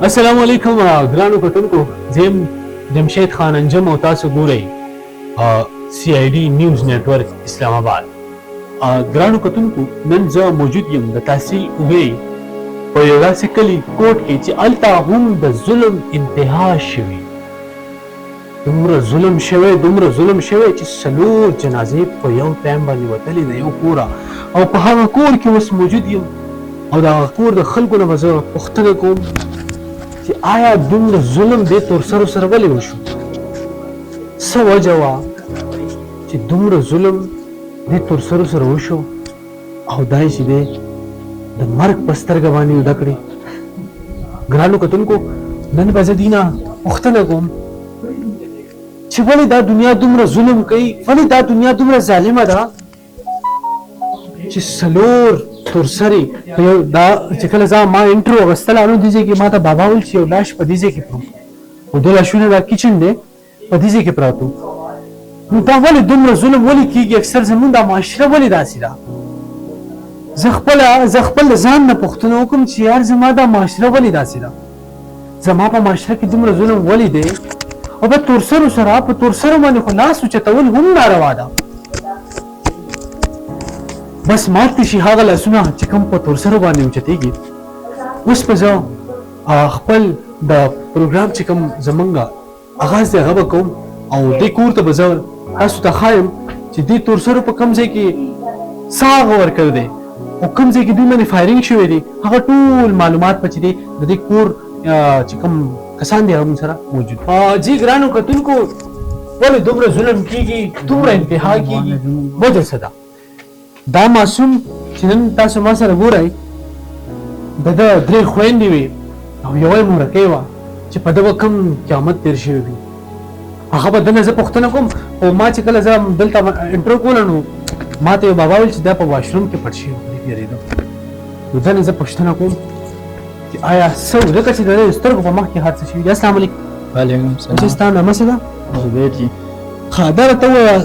السلام علیکم ګرانو کتونکو، زم جمشید خان انجم او تاسو ګورئ سی آی ډي نیوز نیټورک اسلام آباد. ګرانو کتونکو، نن زه موجود یم د تحصیل اوبې په یو داسې کلي کوټ کې چې هلته هم د ظلم انتها شوي. دومره ظلم شوی چې 4 جنازې په یو ټایم باندې وتلې د یو کوره، او په هغه کور کې اوس موجود یم او د هغه کور د خلکو نه به زه پوښتنه کوم چې آیا دومره ظلم دې تورسرو سره ولې وشو؟ څه وجه وه چې دومره ظلم دې تورسرو سره وشو او دا یې چې دی د مرګ په سترګه باندې وده کړې؟ ګرانو کتونکو، نن به زه دې نه پوښتنه کوم چې ولې دا دنیا دومره ظلم کوي، ولې دا دنیا دومره ظالمه ده چې 4 تورسرې دا چې کله زه ما انټرو اخیستله نو دې ځای کې ما ته بابا ویل چې یو لاش په دې ځای کې پروت او 2 لاشونه دا کچن دی په دې ځای کې پراته. نو دا ولې دومره ظلم ولې کېږي؟ اکثر زمونږ دا معاشره ولې داسې ده؟ زه خپل ځان نه پوښتنه وکړم چې یار زما دا معاشره ولې داسې ده؟ زما په معاشره کې دومره ظلم ولې دی؟ او په تورسرو سره په تورسرو باندې خو لاس اوچتول هم ناروا ده. بس ماتې شي هغه لاسونه چې کوم په تورسرو باندې اوچتېږي. اوس به زه خپل د پروګرام چې کوم زمونږ اغاز دی هغه به کوم او دې کور ته به زه تاسو ته ښایم چې دې تورسرو په کوم ځای کې څه هغه ورکړی دی او کوم ځای کې دوی باندې فایرینګ شوی دی. هغه ټول معلومات به چې دی د دې کور چې کوم کسان دي هغه موږ سره موجود. جی ګرانو کتونکو، ولې دومره ظلم کېږي، دومره انتها کېږي؟ وجه څه ده؟ دا معصوم چې نن تاسو ما سره ګورئ د ده 3 خویندې وې او یوه یې مورکۍ وه چې په ده به کوم قیامت تېر شوی وي. هغه به دنه زه پوښتنه کوم او ما چې کله زه دلته انټرو کوله نو ما ته یو بابا ویل چې دا په واشروم کې پټ شوي و، تېرېده. نو دنه زه پوښتنه کوم چې آیا څه ځکه چې د دې سترګو په مخ کې هر څه شوي دي. السلام علیکم. وعلیکم السلام. چې ستا نامه څه ده؟ زبیر جی. ښه، دا راته ووایه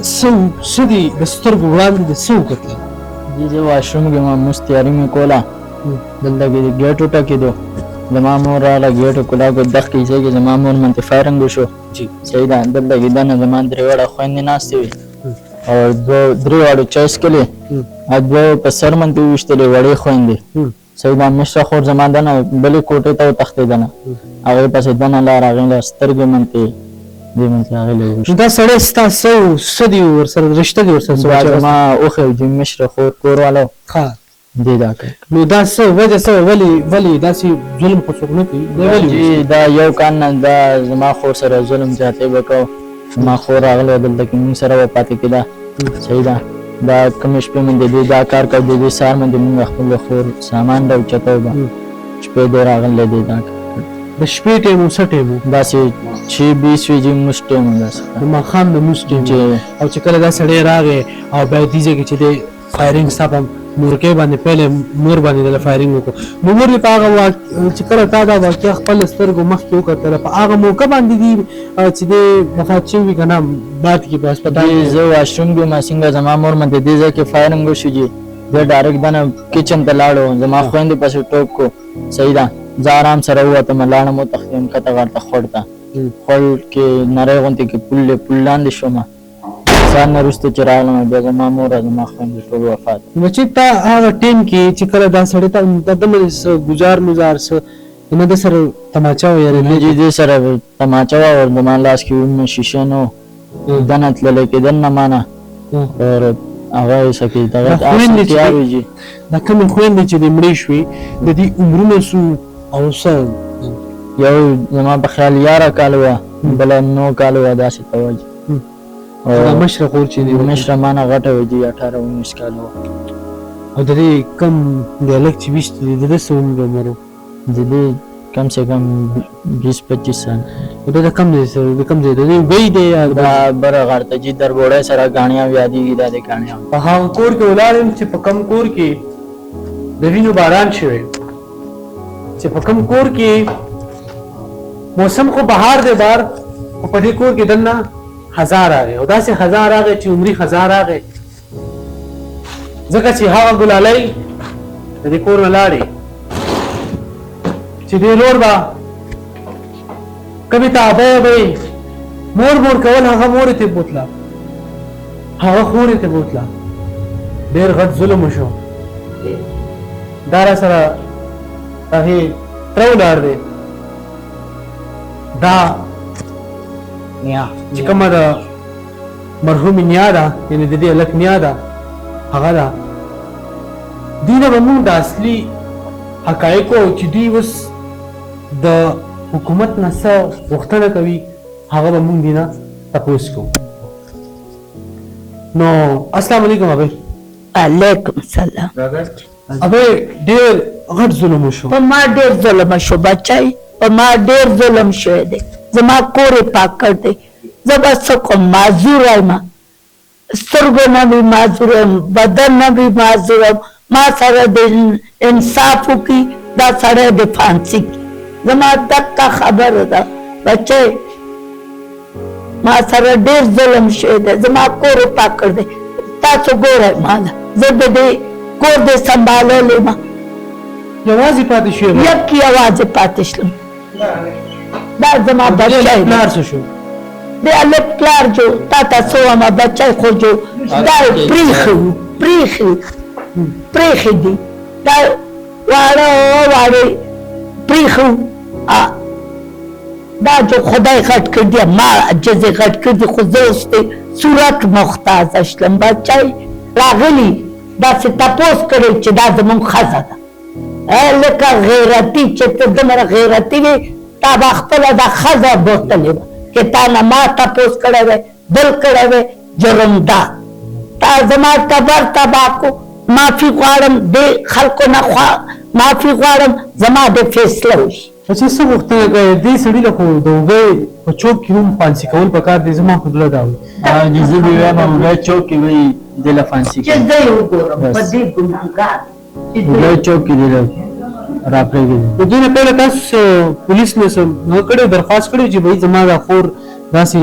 څه دي د سترګو وړاندې د څه وکتل؟ جی زه واشروم کې ماموس تیاري مې کوله، دلته کې د ګیټ وټکېدو، زما مور راغله ګیټ کولا کو دغ کې ځای کې زما مور منته فایرنګ وشو. صحیح ده. دلته کې دنه زما 3 وړه خویندې ناستې وې او 3 واړو چایس کلي او 2 په سر منته وویشتلې وړې خویندې. صحیح ده. مشره خور زما دنه بلې کوټې ته وتښتېدله، هغې پسې دنه لا راغله سترګې منتې دې منتې هغې له وویشت. دا سړی ستا څه دي ورسره رشته دي ورسره؟ زما اوښې او جیم مشره خور کور والا دې دا کوي. نو دا څه وجه څه ولې داسې ظلم خو څوک نه کوي؟ جی دا یو کال نه دا زما خور سره ظلم زیاتې وکړو. زما خور راغله دلته کې موږ سره وپاتې کېده. صحیح ده. دا کومې شپې مې د دې دا کار کوو، د دې سهار مې موږ خپل خور سامان راوچتو به شپې دې راغلی دی دا د شپې ټایم و څه ټایم و؟ داسې 6:20 وي جی موږ ټایم و داسې د ماښام د موږ ټایم او چې کله دا سړی راغی او بیا دې ځای کې چې دی فایرینګ ستا په مورکۍ باندې پیل مور باندې دله فایرینګ وکړو، نو مور یې په هغه چې کله تا دا واقعه خپل سترګو مخکې وکتله په هغه موقع باندې دي چې دی وفات شوي که نه بعد کې په هسپتال کې؟ زه واشروم کې ما څنګه زما مور مې د دې ځای کې فایرینګ وشو جی، زه ډایرکټ دنه کچن ته لاړو، زما خویندې پسې ټوپ کو. صحیح ده. زه آرام سره ووتم، لاړم وتښتېدم کته غرته خوړ ته. خوړ کې نری غوندې کې پل لاندې شوم. سهار نه وروسته چې راغلم بیا زما مور او زما خویندې ټول وفات. نو چې تا هغه ټایم کې چې کله دا سړی ته د باندې څه ګزار مزار څه نه د سره تماچا و یارې؟ نه جی دې سره تماچا وه او زما لاس کې ومې شیشه نه و، دنه تللی کېدل نه مانه اور هغه یې څه کې دغه تیار وي جي. دا کومې خویندې چې دې مړې شوې د دې عمرونه څو او څه؟ یو زما په خیال 11 کال وه، بله 9 کال وه داسې ته وه جي. مشره خور چې دی مشره مانه غټه وه جي 18-19 کال وه. او د دې کم د هلک چې ویشت دی د ده څه عمر و؟ د دې کم سے کم 20-25 سال. او دا کم دی د کم ځای د دې وی دی دا بره غر ته جي دربوړی سره ګاڼیان یادېږي دا د ګاڼیان. په هغه کور کې ولاړ یم چې په کم کور کې د وینو باران شوی، چې په کم کور کې موسم خو بهار دی بار، او په دې کور کې دننه خزان راغی او داسې خزان راغی چې عمري خزان راغی ځکه چې هغه ګلالۍ د دې کور نه لاړې چې دې لور به کمی تابع به مور کول هغه مور ته بوتله هغه خور ته بوتله ډېر غټ ظلم وشو دا را سره هغې تره ولاړ دی دا چې کومه د مرحومې نیا ده یعنې د دې هلک نیا ده هغه ده دوی نه به مونږ د اصلي حقایقو چې دوی اوس د حکومت نه څه غوښتنه کوي هغه به مونږ دوی نه تپوس کوو نو السلام علیکم ابې علیکم سلام ابې ډېر غټ ظلم وشو په ما ډېر ظلم شو بچای په ما ډېر ظلم شوی دی زما کور یې پاک کړ دی زه به څه کوم معذور یم سترګو نه بې معذور یم بدن نه بې معذور یم ما سره د انصاف وکړي دا سړی د فانسي کړي زما دقه خبره ده بچی ما سره ډېر ظلم شوی دی زما کور یې پاک کړ دی تاسو ګورئ ماله زه د دې کور دې سنباللی یم یوازې پاتې شوی یک یوازې پاتې شلم دا زما بچی دی پلار څه شو د هلک پلار جو تا ته څه وایم بچی خو جو دا پریښي وو پریښي دي دا واړه پریښي وو دا جو خدای غټ کړ دی ما عجزې غټ کړ دی خو زه اوس د صورت محتاجه شلم بچی راغلي داسې تپوس کړی چې دا زمونږ ښځه ده لکه غیرتي چې ته دومره غیرتي وې تا به خپله دا ښځه بوتلې وه چې تا نه ما تپوس کړی وی بل کړی وی جرم دا تا زما ټبر تباه کو معافي غواړم دې خلکو نه معافي غواړم زما د فیصله وشي چې څه غوښتنه کوي دې سړي له خو د اوبه په چوک کې هم فانسي کول پکار دی زما خو زړه دا وي زه به وایم اوبه چوک کې وایي دې له فانسي چې زه یې وګورم په دې ګناهګار اوبه چوک کې دې راپرېږدي د دې نه پهله تاسو پولیس نه نو کړی درخواست کړی چې بھائی زما دا خور داسې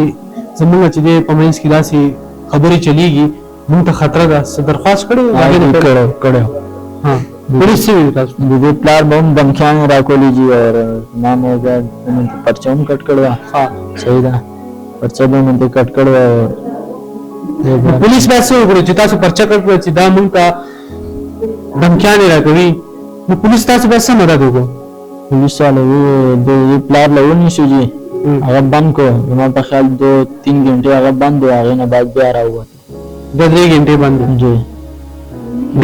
زمونږ چې دی په منځ کې داسې خبرې چلیږي مونږ ته خطره ده څه درخواست کړی کړی ها پولیس څه ویل تاسو د دې پلار به هم دمکیانې راکولي دي او ما مې بیا موږ ته پرچه هم کټ کړې وه صحیح ده پرچه به موږ ته کټ کړې وه پولیس باید څه وکړو چې تاسو پرچه کړ کړو چې دا مونږ ته دمکیانې راکوي نو پولیس تاسو باید څه مدد وکړو پولیس والا د دې پلار له ونیسو جي هغه بند کړو زما په خیال 2-3 घंटे هغه بند و هغې نه بعد بیا راووت 2-3 घंटे بند جی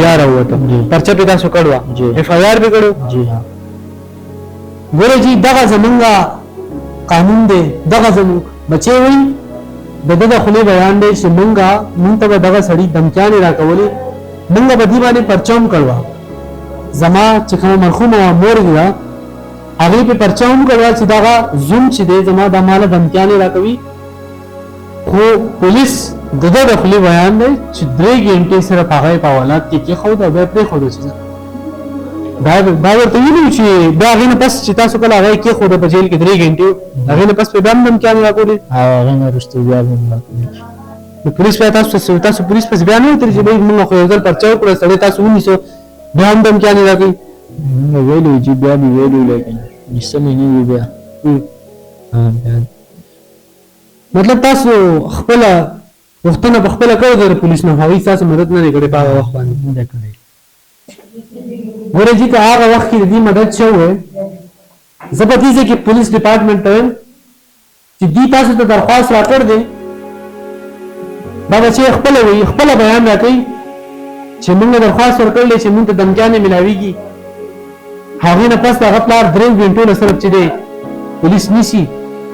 بیا راووت پرچه پې تاسو کړو جی اف آی آر پې کړو جی ها ګوره جی دغه زمونږ قانون دی دغه زمونږ بچی وایي د ده د خولې بیان دی چې مونږ ته به دغه سړي دمکیانې راکولې مونږ به دې باندې پرچه هم کړوه زما چې کومه مرحومه مور ده هغې پې پرچه هم کړوه چې دغه زوم چې دی زما دا ماله دمکیانې راکوي خو پولیس د ده د خولې بیان دی چې 3 घंटे صرف هغه یې په اولاد کې کېښود او بیا یې پرېښودو چې دا ورته ویلي چې بیا هغې نه پس چې تاسو کله هغه یې کېښوده په جیل کې 3 घंटे هغې نه پس پې بیا هم دمکیانې راکولې هغې نه وروسته بیا به هم راکولې نو پولیس بیا تاسو پولیس پسې بیا نه وتلي چې بهې مونږ خو یو ځل پرچه وکړه سړی تاسو ونیسو بیا هم دمکیانې راکوي موږ ویلي چې بیا مې ویلي لیکن نیسمې نه وي بیا مطلب تاسو خپله غوښتنه په خپله کړې ده د پولیس نه هغوی ستاسو مدد نه دی کړی په هغه وخت باندې نه ده کړې ګوره جي که هغه وخت کې د دې مدد شوی زه په دې ځای کې پولیس ډپارټمنټ ته وایم چې دوی تاسو ته درخواست راکړ دی دا بچی خپله وایي خپله بیان راکوي چې مونږ درخواست ورکړلی چې مونږ ته دمکیانې ملاویږي هغې نه پس د هغه پلار 3 घंटो نه صرف چې دی پولیس نیسي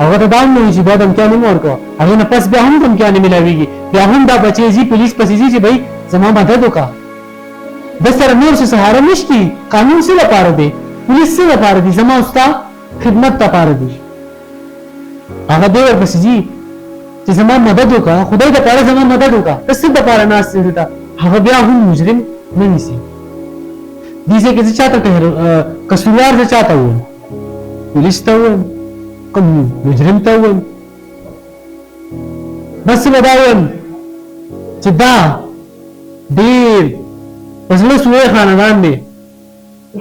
هغه ته دا هم نه وایي چې بیا دمکیانې مه ورکوه هغې نه پس بیا هم دمکیانې ملاویږي بیا هم دا بچی ځي پولیس پسې ځي چې بھائی زما مدد وکړه د سره نور څه سهاره نشته قانون څه لپاره دی پولیس څه لپاره دی زما او ستا خدمت لپاره دی هغه دی ورپسې ځي چې زما مدد وکړه خدای دپاره زما مدد وکړه ته څه دپاره ناست یې دلته هغه بیا هم مجرم نه نیسي دې ځای کې زه چاته قصوروار زه چاته ووایم پولیس ته ووایم کوم مجرم ته ووایم بس به دا ووایم چې دا ډېر په زړه سوی خاندان دی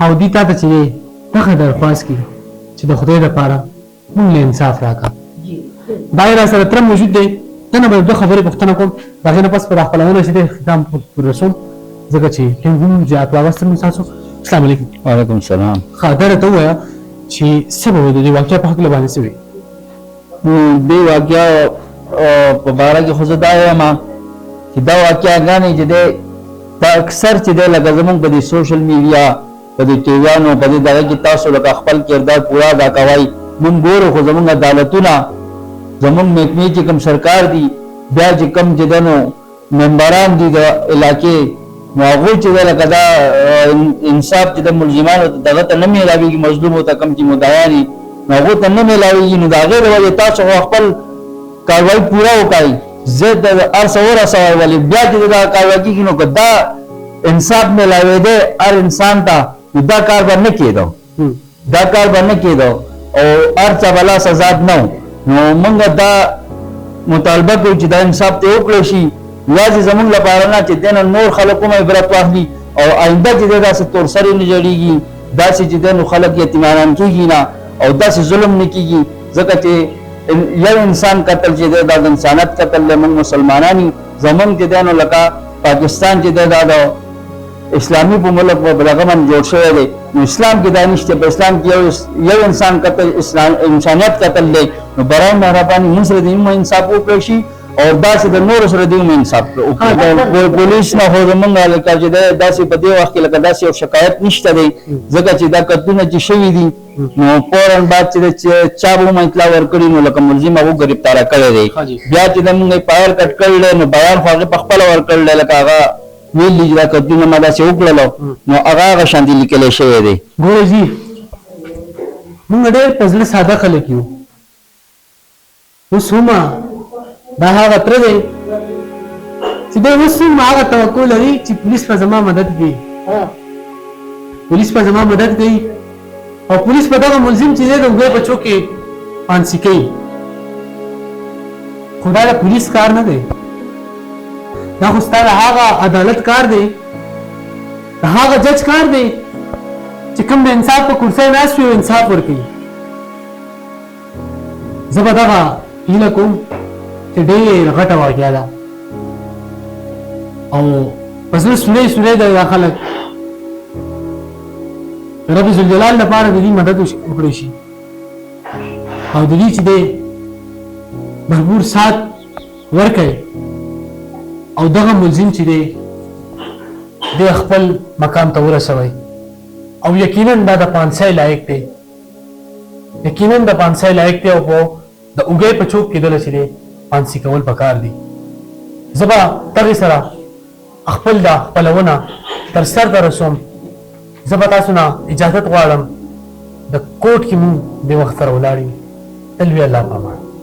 او دوی تا ته چې دی دغه درخواست کړي چې د خدای دپاره مونږ له انصاف راکا دا را سره تر موجود دی دنه به دوه خبرې پوښتنه کوم هغه نه پس پر خپلونه چې د ختم پر رسول ځکه چې ټینګ زیات واغستم تاسو السلام علیکم وعلیکم السلام خاطر ته وایا چې سبب د دې واقعیا په حق له باندې سوي دې واقعیا په باره کې خو زه دا وایم چې دا واقعیاګانې چې دی دا اکثر چې دی لکه زمونږ په دې سوشل میډیا په دې ټیویانو په دې دغه کې تاسو لکه خپل کردار پورا ادا کوئ مونږ ګورو خو زمونږ عدالتونه زمونږ محکمې چې کوم سرکار دي بیا چې کوم چې دی نو ممبران دي د علاقې نو هغوی چې دی لکه دا انصاف چې د ملزمانو ته دغه ته نه میلاوېږي مظلومو ته کوم چې مدعیان دي نو هغو ته نه میلاوېږي نو د هغې د وجې تاسو خپل کاروایي پوره وکړئ زه د هر څه ورسوئ ولې بیا چې دا کاروایي کېږي نو که دا انصاف میلاوېده هر انسان ته نو دا کار به نه کېدو دا کار به نه کېدو او هر څه بلا سزا نه نو موږ دا مطالبه کوو چې دا انصاف ته وکړی شي یوازې زموږ لپاره نه چې دې نه نور خلک هم عبرت واخلي او آینده چې دی داسې تورسرې نه جوړېږي داسې چې دی نو خلک یتیمانان کېږي نه او داسې ظلم نه کېږي ځکه چې یو انسان قتل چې دی دا د انسانیت قتل دی موږ مسلمانان یو زموږ چې دی نو لکه پاکستان چې دی دا د اسلامي په ملک په دغه باندې جوړ شوی دی نو اسلام کې دا نشته په اسلام کې یو انسان قتل انسانیت قتل دی نو برای مهرباني موږ سره د انصاف وکړی شي او داسې د نورو سره دې انصاف وکړي پولیس نه خو زمونږ لکه چې داسې په دې وخت کې لکه داسې یو شکایت نشته دی ځکه چې دا قتلونه چې شوي دي نو فوراً بعد چې چا به هم اطلاع ورکړي نو لکه ملزم هغه ګرفتاره کړی دی بیا چې زمونږ یې فایر کټ کړی دی نو بیان خو هغې په خپله ورکړی دی لکه هغه ویل دي چې دا قتلونه ما داسې وکړلو نو هغه شانتې لیکلی شوی دی ګوره جي موږ ډېر په زړه ساده خلک یو اوس هم دا هغه تره دی چې دی اوس هم هغه توقع لري چې پولیس به زما مدد کوي پولیس به زما مدد کوي او پولیس به دغه ملزم چې دی د اوږې په چوک کې پانسي کوي خو دا د پولیس کار نه دی دا خو ستا د هغه عدالت کار دی د هغه جج کار دی چې کوم د انصاف په کرسۍ ناست وي او انصاف ورکوي زه به دغه هیله کوم چې ډېر غټه واقعه ده او په زړه سوری سوری دی دا خلک رب ذوالجلال لپاره د دې مدد وکړی شي او د دې چې دی بهبور سات ورکوي او دغه ملزم چې دی د خپل مقام ته ورسوي او یقینا دا د پانسۍ لایق دی یقینا د پانسۍ لایق دی او په د اوږې په چوک کېدل چې دی پانسي کول پکار دي زه به دغې سره خپل دا خپلونه تر سر ته رسوم زه به تاسو نه اجازت غواړم د کوټ کې مونږ د وخت سره ولاړ یو تل وي الله پامان